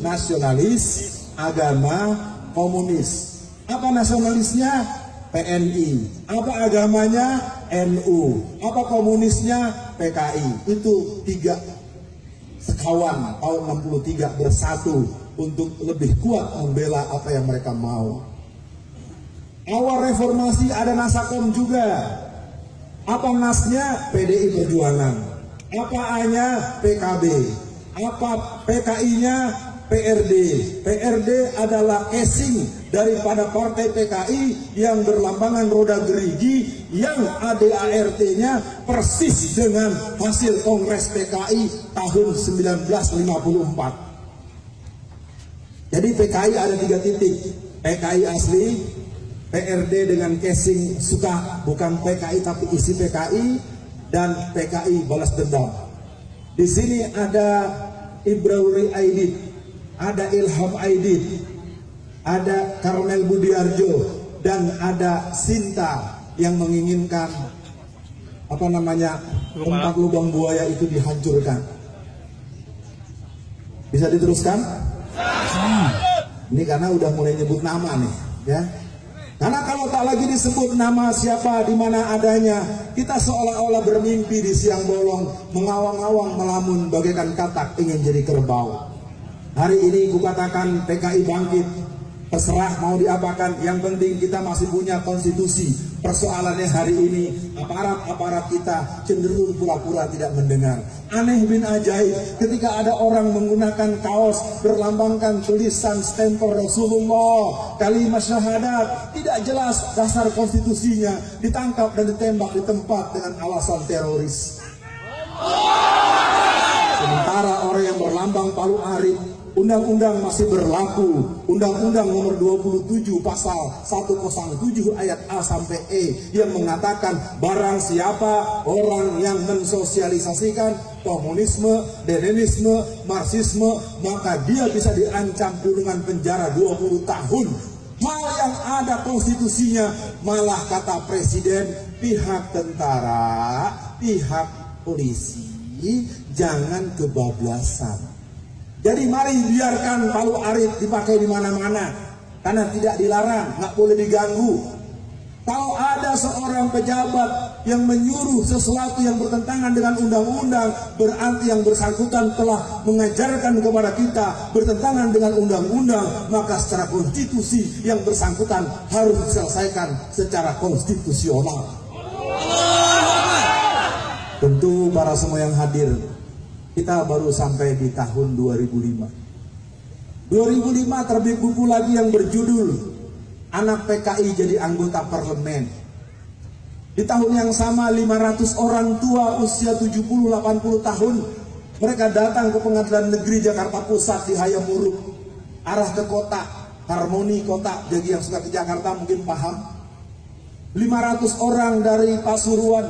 nasionalis, agama komunis. Apa nasionalisnya? PNI. Apa agamanya? NU. Apa komunisnya? PKI. Itu tiga sekawan tahun 63 bersatu untuk lebih kuat membela apa yang mereka mau. Awal reformasi ada Nasakom juga. Apa nasnya? PDI Perjuangan. Apa A-nya? PKB. Apa PKI-nya? PRD. PRD adalah casing daripada partai PKI yang berlambangan roda gerigi, yang ADART-nya persis dengan hasil Kongres PKI tahun 1954. Jadi PKI ada 3 titik. PKI asli, PRD dengan casing suka bukan PKI tapi isi PKI, dan PKI balas dendam. Di sini ada Ibrahim Aidit, ada Ilham Aidit, ada Karmel Budiarjo, dan ada Sinta yang menginginkan tempat lubang buaya itu dihancurkan. Bisa diteruskan? Ini karena udah mulai nyebut nama nih, ya. Karena kalau tak lagi disebut nama siapa di mana adanya, kita seolah-olah bermimpi di siang bolong, mengawang-awang melamun bagaikan katak ingin jadi kerbau. Hari ini kukatakan PKI bangkit, terserah mau diapakan, yang penting kita masih punya konstitusi. Persoalannya hari ini aparat-aparat kita cenderung pura-pura tidak mendengar. Aneh bin ajaib ketika ada orang menggunakan kaos berlambangkan tulisan stempel Rasulullah, kalimat syahadat, tidak jelas dasar konstitusinya, ditangkap dan ditembak di tempat dengan alasan teroris. Sementara orang yang berlambang Palu Arit, undang-undang masih berlaku. Undang-undang nomor 27 pasal 107 ayat A sampai E yang mengatakan barang siapa orang yang mensosialisasikan komunisme, leninisme, marxisme, maka dia bisa diancam kurungan penjara 20 tahun. Hal yang ada konstitusinya, malah kata presiden, pihak tentara, pihak polisi jangan kebablasan. Jadi mari biarkan Palu Arit dipakai di mana-mana, karena tidak dilarang, nggak boleh diganggu. Kalau ada seorang pejabat yang menyuruh sesuatu yang bertentangan dengan undang-undang, berarti yang bersangkutan telah mengajarkan kepada kita bertentangan dengan undang-undang, maka secara konstitusi yang bersangkutan harus diselesaikan secara konstitusional. Tentu para semua yang hadir, kita baru sampai di tahun 2005. 2005 terbit buku lagi yang berjudul Anak PKI Jadi Anggota Parlemen. Di tahun yang sama 500 orang tua usia 70-80 tahun mereka datang ke Pengadilan Negeri Jakarta Pusat di Hayamuruk, arah ke kota, Harmoni kota. Jadi yang suka ke Jakarta mungkin paham. 500 orang dari Pasuruan,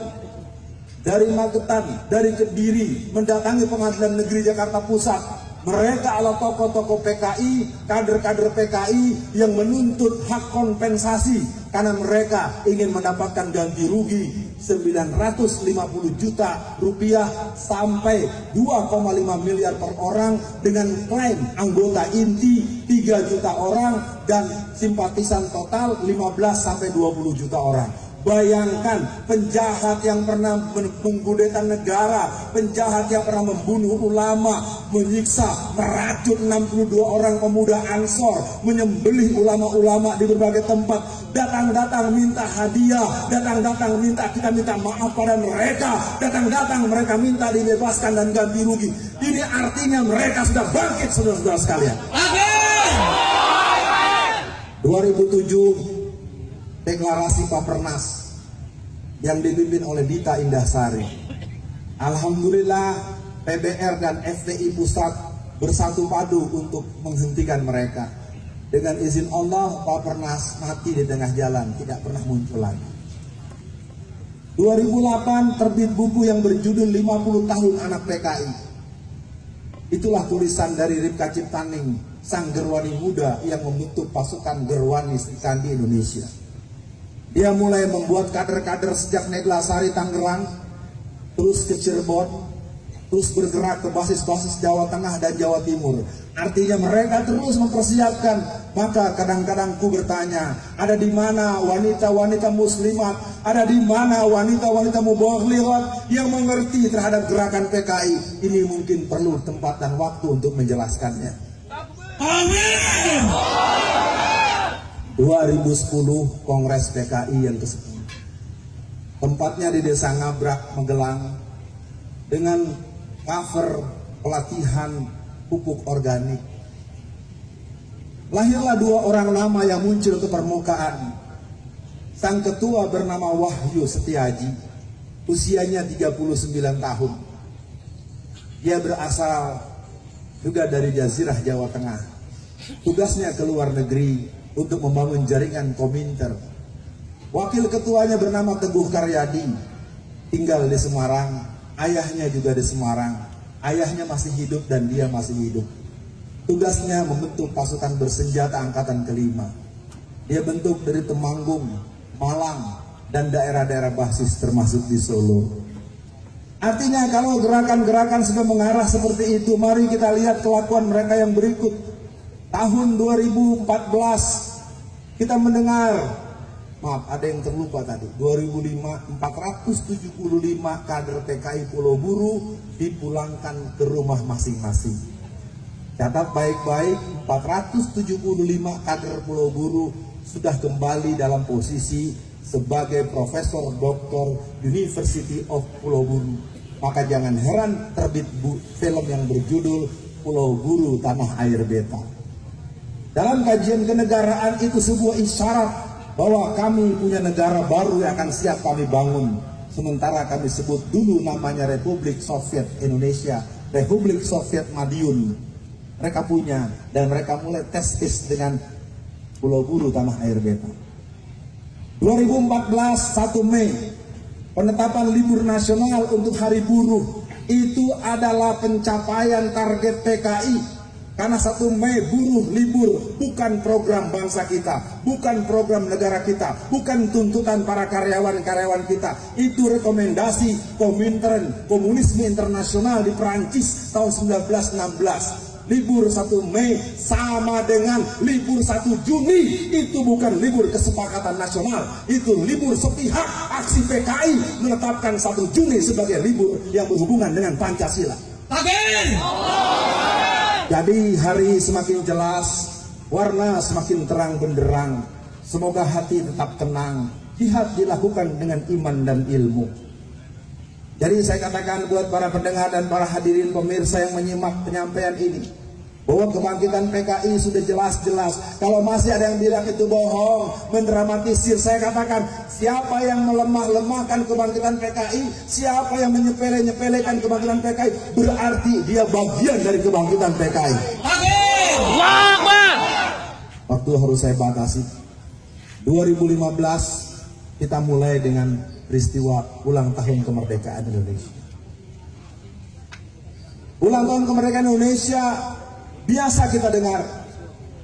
dari Magetan, dari Kediri mendatangi Pengadilan Negeri Jakarta Pusat. Mereka adalah tokoh-tokoh PKI, kader-kader PKI yang menuntut hak kompensasi karena mereka ingin mendapatkan ganti rugi 950 juta rupiah sampai 2,5 miliar per orang dengan klaim anggota inti 3 juta orang dan simpatisan total 15 sampai 20 juta orang. Bayangkan penjahat yang pernah mengkudeta negara, penjahat yang pernah membunuh ulama, menyiksa, meracun 62 orang pemuda Ansor, menyembelih ulama-ulama di berbagai tempat, datang-datang minta hadiah, datang-datang kita minta maaf pada mereka, datang-datang mereka minta dibebaskan dan ganti rugi. Ini artinya mereka sudah bangkit, saudara-saudara sekalian. 2007 deklarasi Papernas yang dipimpin oleh Dita Indahsari. Alhamdulillah PBR dan FPI pusat bersatu padu untuk menghentikan mereka. Dengan izin Allah, Papernas mati di tengah jalan, tidak pernah muncul lagi. 2008 terbit buku yang berjudul 50 tahun anak PKI. Itulah tulisan dari Ripka Ciptaning, sang Gerwani muda yang membentuk pasukan Gerwani di Indonesia. Dia mulai membuat kader-kader sejak Neglasari Tangerang, terus ke Cirebon, terus bergerak ke basis-basis Jawa Tengah dan Jawa Timur. Artinya mereka terus mempersiapkan. Maka kadang-kadang ku bertanya, ada di mana wanita-wanita muslimat, ada di mana wanita-wanita mubalighat yang mengerti terhadap gerakan PKI? Ini mungkin perlu tempat dan waktu untuk menjelaskannya. Amin. 2010 Kongres PKI yang ke-10. Tempatnya di Desa Ngabrak, Magelang, dengan cover pelatihan pupuk organik. Lahirlah dua orang nama yang muncul ke permukaan. Sang ketua bernama Wahyu Setiaji, usianya 39 tahun. Dia berasal juga dari Jazirah Jawa Tengah. Tugasnya ke luar negeri untuk membangun jaringan Kominter. Wakil ketuanya bernama Teguh Karyadi, tinggal di Semarang, ayahnya juga di Semarang. Ayahnya masih hidup dan dia masih hidup. Tugasnya membentuk pasukan bersenjata angkatan kelima. Dia bentuk dari Temanggung, Malang, dan daerah-daerah basis termasuk di Solo. Artinya kalau gerakan-gerakan sudah mengarah seperti itu, mari kita lihat kelakuan mereka yang berikut. Tahun 2014 kita mendengar, maaf ada yang terlupa tadi, 2005 475 kader PKI Pulau Buru dipulangkan ke rumah masing-masing. Catat baik-baik, 475 kader Pulau Buru sudah kembali dalam posisi sebagai Profesor Doktor University of Pulau Buru. Maka jangan heran terbit film yang berjudul Pulau Buru Tanah Air Beta. Dalam kajian kenegaraan itu sebuah isyarat bahwa kami punya negara baru yang akan siap kami bangun. Sementara kami sebut dulu namanya Republik Soviet Indonesia, Republik Soviet Madiun. Mereka punya dan mereka mulai tes dengan Pulau Buru Tanah Air Beta. 2014 1 Mei penetapan libur nasional untuk Hari Buruh itu adalah pencapaian target PKI. Karena 1 Mei buruh libur bukan program bangsa kita, bukan program negara kita, bukan tuntutan para karyawan-karyawan kita. Itu rekomendasi Komintern, Komunisme Internasional di Perancis tahun 1916. Libur 1 Mei sama dengan libur 1 Juni. Itu bukan libur kesepakatan nasional, itu libur sepihak. Aksi PKI menetapkan 1 Juni sebagai libur yang berhubungan dengan Pancasila. Amin. Jadi hari semakin jelas, warna semakin terang benderang. Semoga hati tetap tenang. Jihad dilakukan dengan iman dan ilmu. Jadi saya katakan buat para pendengar dan para hadirin pemirsa yang menyimak penyampaian ini, bahwa kebangkitan PKI sudah jelas-jelas. Kalau masih ada yang bilang itu bohong, mendramatisir, saya katakan siapa yang melemah-lemahkan kebangkitan PKI, siapa yang menyepele-nyepelekan kebangkitan PKI, berarti dia bagian dari kebangkitan PKI. Waktu harus saya batasi. 2015 kita mulai dengan peristiwa ulang tahun kemerdekaan Indonesia. Ulang tahun kemerdekaan Indonesia biasa kita dengar,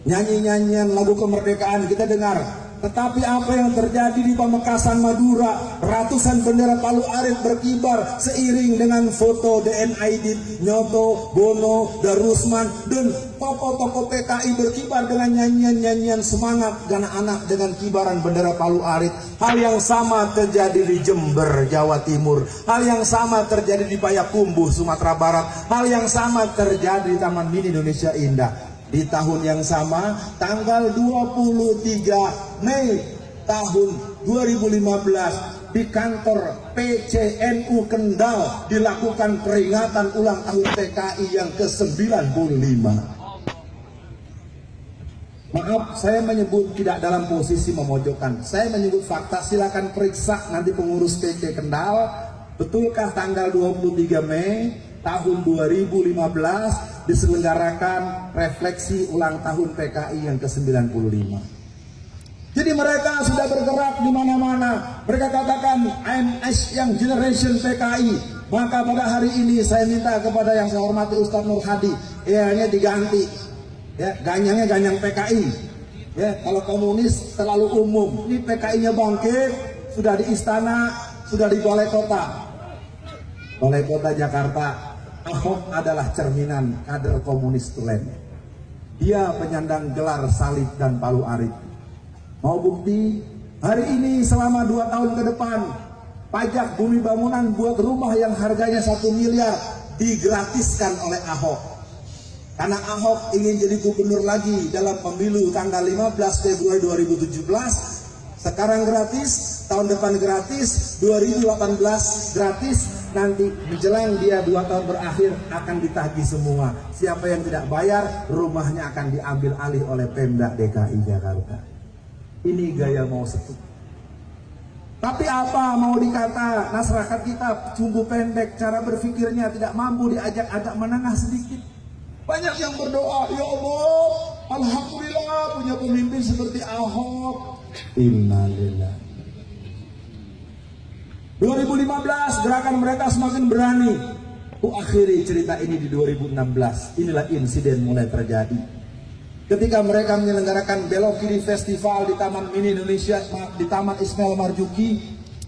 nyanyi-nyanyian lagu kemerdekaan kita dengar. Tetapi apa yang terjadi di Pamekasan Madura, ratusan bendera Palu Arit berkibar seiring dengan foto DN Aidit, Nyoto, Bono, Darusman, dan tokoh-tokoh PKI berkibar dengan nyanyian-nyanyian semangat anak-anak dengan kibaran bendera Palu Arit. Hal yang sama terjadi di Jember, Jawa Timur. Hal yang sama terjadi di Payakumbuh, Sumatera Barat. Hal yang sama terjadi di Taman Mini Indonesia Indah. Di tahun yang sama, tanggal 23 Mei tahun 2015 di kantor PCNU Kendal dilakukan peringatan ulang tahun PKI yang ke-95. Maaf, saya menyebut tidak dalam posisi memojokkan. Saya menyebut fakta, silakan periksa nanti pengurus PC Kendal. Betulkah tanggal 23 Mei tahun 2015 diselenggarakan refleksi ulang tahun PKI yang ke-95. Jadi mereka sudah bergerak di mana-mana. Mereka katakan AMS yang generation PKI. Maka pada hari ini saya minta kepada yang saya hormati Ustadz Nur Hadi, ya diganti. Ya, ganyangnya ganyang PKI. Ya, kalau komunis terlalu umum. Ini PKI-nya bangkit, sudah di istana, sudah di Balai Kota. Balai Kota Jakarta. Ahok adalah cerminan kader komunis tulen. Dia penyandang gelar salib dan palu arit. Mau bukti? Hari ini selama 2 tahun ke depan, pajak bumi bangunan buat rumah yang harganya 1 miliar digratiskan oleh Ahok. Karena Ahok ingin jadi gubernur lagi dalam pemilu tanggal 15 Februari 2017. Sekarang gratis, tahun depan gratis, 2018 gratis. Nanti menjelang dia 2 tahun berakhir akan ditagih semua. Siapa yang tidak bayar, rumahnya akan diambil alih oleh Pemda DKI Jakarta. Ini gaya mau setuk. Tapi apa mau dikata, masyarakat kita sumbu pendek, cara berpikirnya tidak mampu diajak agak menengah sedikit. Banyak yang berdoa, ya Allah, alhamdulillah punya pemimpin seperti Ahok. Innalillahi. 2015 gerakan mereka semakin berani. Akhiri cerita ini di 2016. Inilah insiden mulai terjadi. Ketika mereka menyelenggarakan Belok Kiri Festival di Taman Mini Indonesia, di Taman Ismail Marzuki,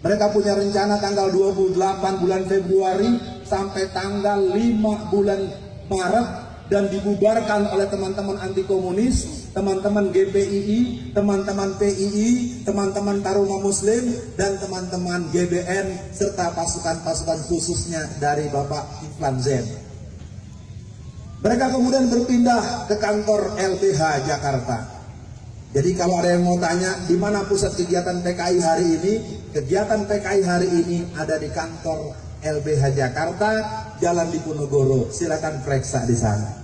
mereka punya rencana tanggal 28 bulan Februari sampai tanggal 5 bulan Maret, dan dibubarkan oleh teman-teman anti komunis, teman-teman GPII, teman-teman PII, teman-teman Taruna Muslim, dan teman-teman GBN, serta pasukan-pasukan khususnya dari Bapak Kiflan Zen. Mereka kemudian berpindah ke kantor LBH Jakarta. Jadi kalau ada yang mau tanya di mana pusat kegiatan PKI hari ini, kegiatan PKI hari ini ada di kantor LBH Jakarta, Jalan Diponegoro. Silakan periksa di sana.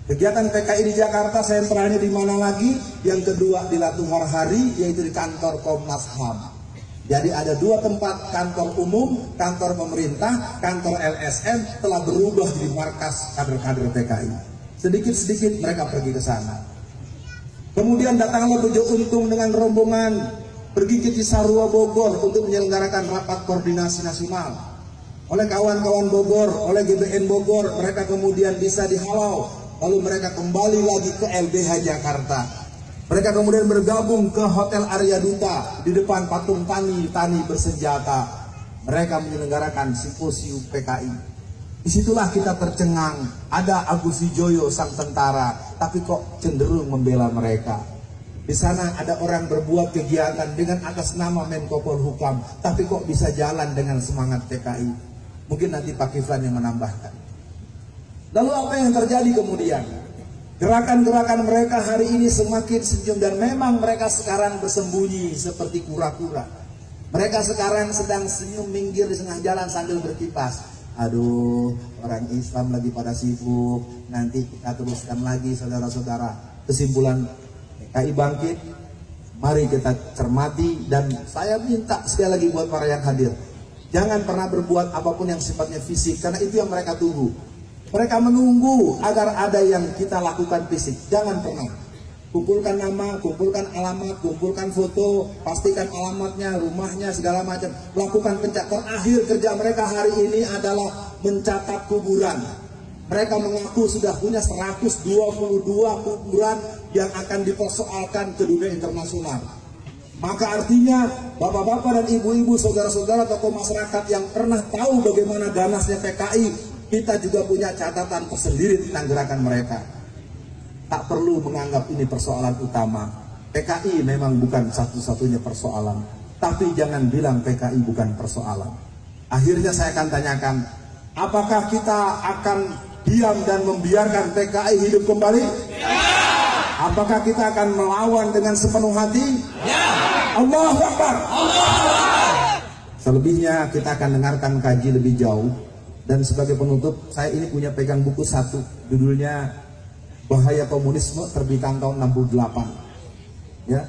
Kegiatan PKI di Jakarta sentralnya di mana lagi? Yang kedua di Latuhar Hari, yaitu di kantor Komnas HAM. Jadi ada 2 tempat kantor umum, kantor pemerintah, kantor LSM telah berubah jadi markas kader-kader PKI. Sedikit-sedikit mereka pergi ke sana. Kemudian datanglah Bejo Untung dengan rombongan pergi ke Cisarua Bogor untuk menyelenggarakan rapat koordinasi nasional. Oleh kawan-kawan Bogor, oleh GBN Bogor, mereka kemudian bisa dihalau. Lalu mereka kembali lagi ke LBH Jakarta. Mereka kemudian bergabung ke Hotel Arya Duta di depan patung tani bersenjata. Mereka menyelenggarakan simposium PKI. Disitulah kita tercengang. Ada Agus Wijoyo sang tentara, tapi kok cenderung membela mereka. Di sana ada orang berbuat kegiatan dengan atas nama Menko Polhukam, tapi kok bisa jalan dengan semangat PKI. Mungkin nanti Pak Kiflan yang menambahkan. Lalu apa yang terjadi kemudian? Gerakan-gerakan mereka hari ini semakin senyum, dan memang mereka sekarang bersembunyi seperti kura-kura. Mereka sekarang sedang senyum minggir di tengah jalan sambil berkipas. Aduh, orang Islam lagi pada sibuk. Nanti kita teruskan lagi saudara-saudara. Kesimpulan PKI bangkit. Mari kita cermati, dan saya minta sekali lagi buat para yang hadir, jangan pernah berbuat apapun yang sifatnya fisik, karena itu yang mereka tunggu. Mereka menunggu agar ada yang kita lakukan fisik. Jangan pernah. Kumpulkan nama, kumpulkan alamat, kumpulkan foto, pastikan alamatnya, rumahnya, segala macam. Lakukan pencatatan. Akhir kerja mereka hari ini adalah mencatat kuburan. Mereka mengaku sudah punya 122 kuburan yang akan dipersoalkan ke dunia internasional. Maka artinya bapak-bapak dan ibu-ibu, saudara-saudara, tokoh masyarakat yang pernah tahu bagaimana ganasnya PKI, kita juga punya catatan tersendiri tentang gerakan mereka. Tak perlu menganggap ini persoalan utama. PKI memang bukan satu-satunya persoalan. Tapi jangan bilang PKI bukan persoalan. Akhirnya saya akan tanyakan, apakah kita akan diam dan membiarkan PKI hidup kembali? Ya. Apakah kita akan melawan dengan sepenuh hati? Ya. Allahu Akbar. Selebihnya kita akan dengarkan kaji lebih jauh. Dan sebagai penutup, saya ini punya pegang buku satu, judulnya Bahaya Komunisme, terbitan tahun 68. Ya,